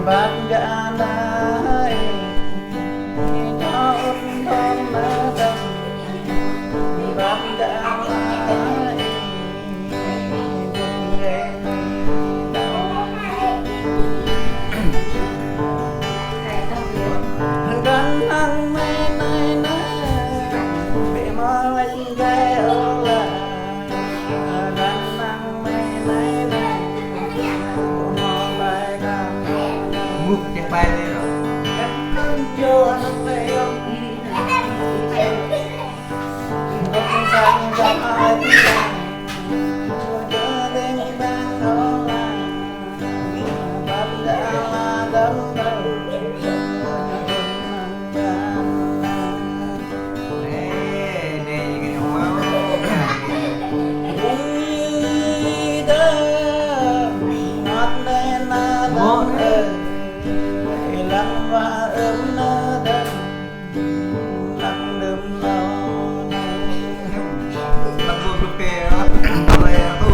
bạn đã lại cho thôn mơ đông bạn đã lại cùng ghé đau gần hàng mấy nay bị mơ anh ghé ở là gần hàng mấy nay cũng mơ lại càng múc cái bay lên rồi chưa anh về ông không sang gặp ai chưa nhớ đến đang đó là bắp đã là đấm đầu lắm và ấm nơ đâm lắm đâm lo bắt buộc thực tế đó rồi tu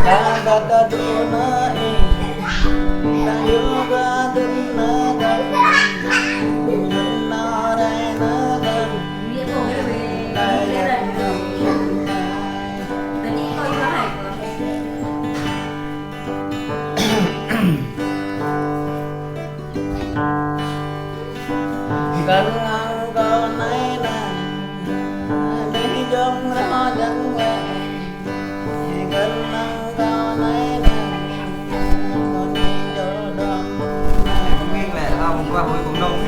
ta gạt tu na ta yêu ga đâm na đâm đâm na đây na đâm đây cần ăn con này là đi trong đó chẳng về cần ăn con này là con đi cho đông nguyên là ông qua hồi cũng đông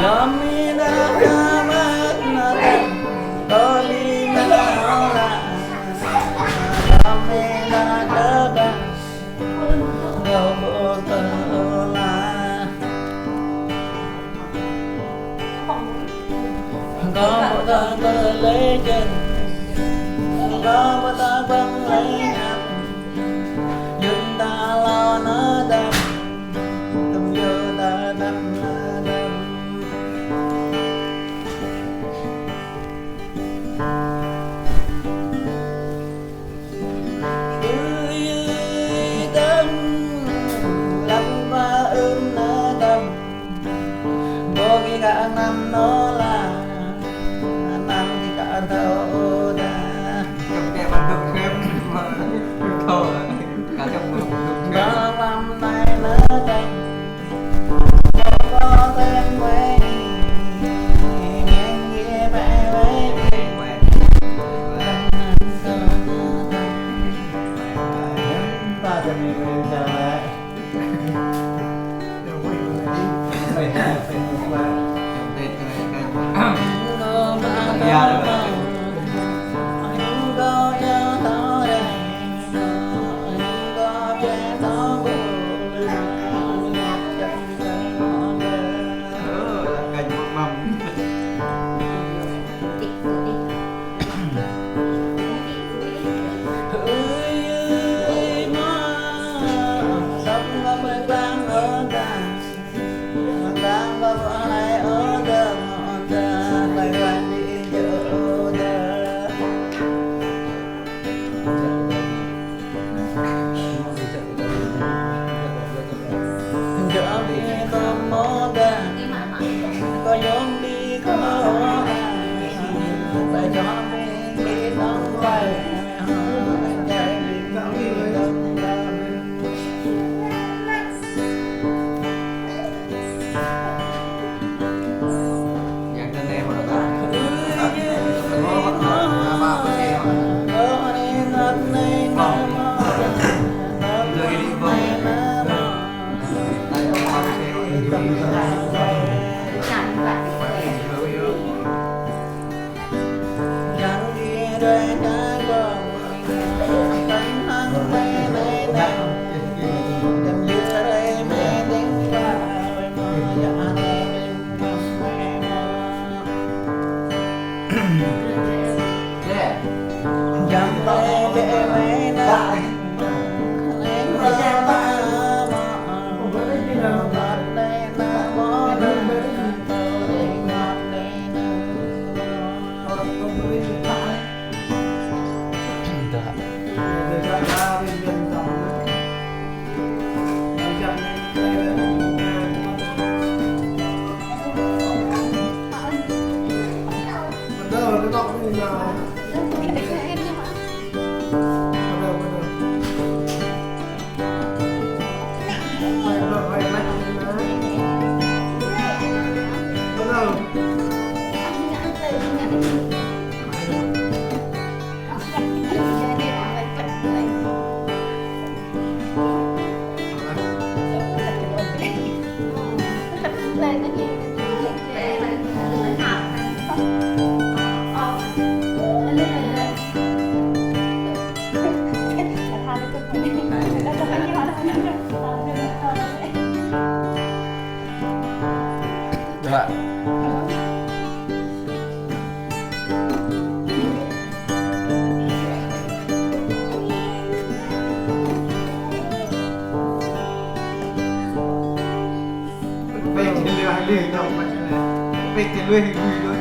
nhóm mi đã ra mất nó thành có đi nó là nhóm mi đã trở về đâu có tờ là có một tờ lấy chân có một tờ băng lấy nhạc nhưng ta lo nó đâm tâm vô ta đâm nó đâm khi cả năm nó là năm thì cả thâu đã trong kẻ bằng được thêm mà thờ cả trong một đó năm nay nó đâm có thêm quê ngang kia bé bé ba cho mình chào lại có nhóm đi có tại cho mình đi nắng quay chạy đi đông nhạc chân em rồi đó Hãy subscribe cho kênh Ghiền Mì Gõ để không bỏ lỡ những video hấp dẫn. biết cái lưới vui đó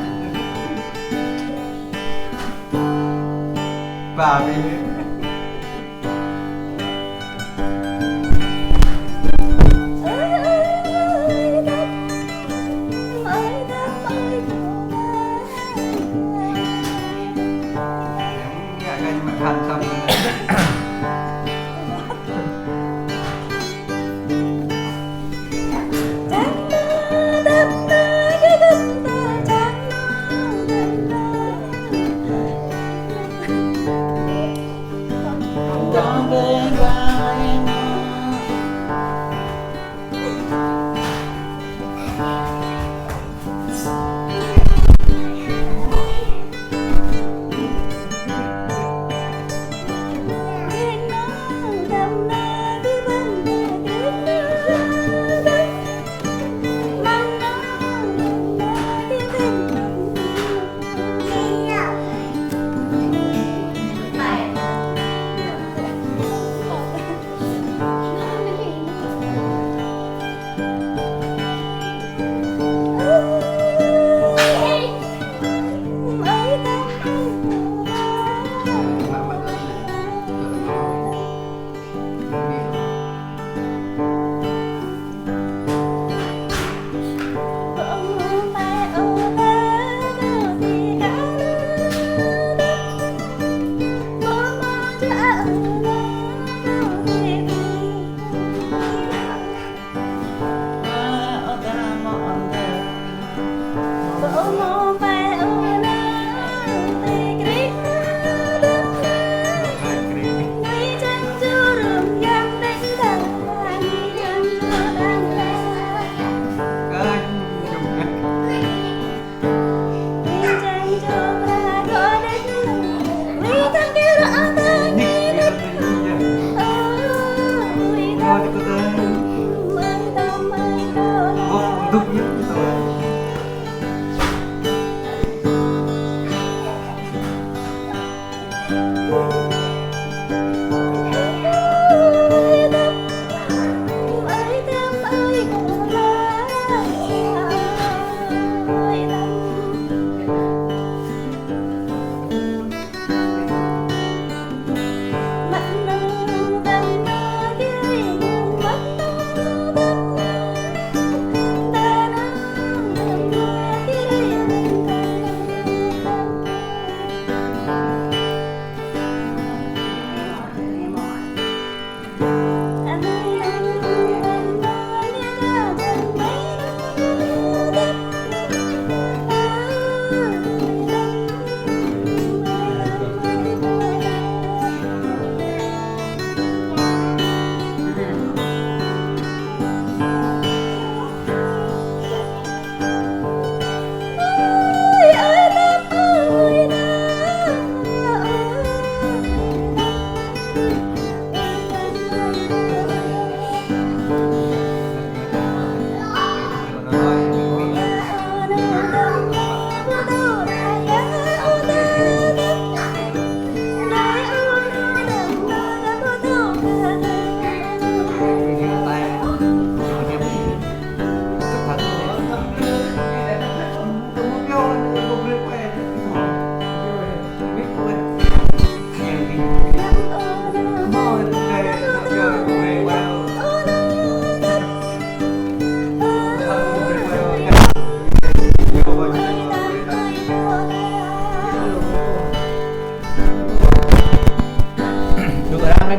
và vì thành xong cho bên qua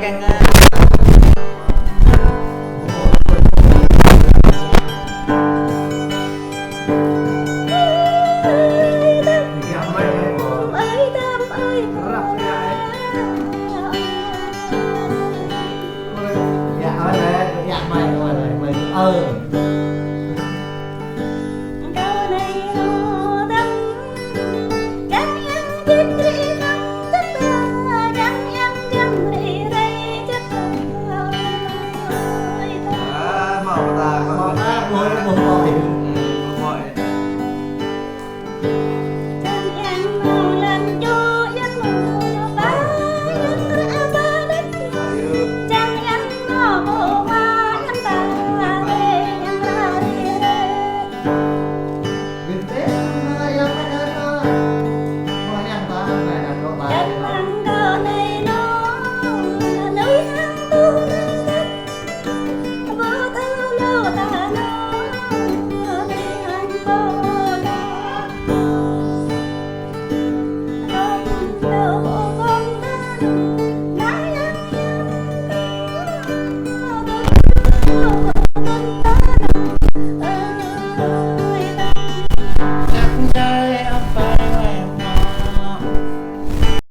em dạ mày mày mày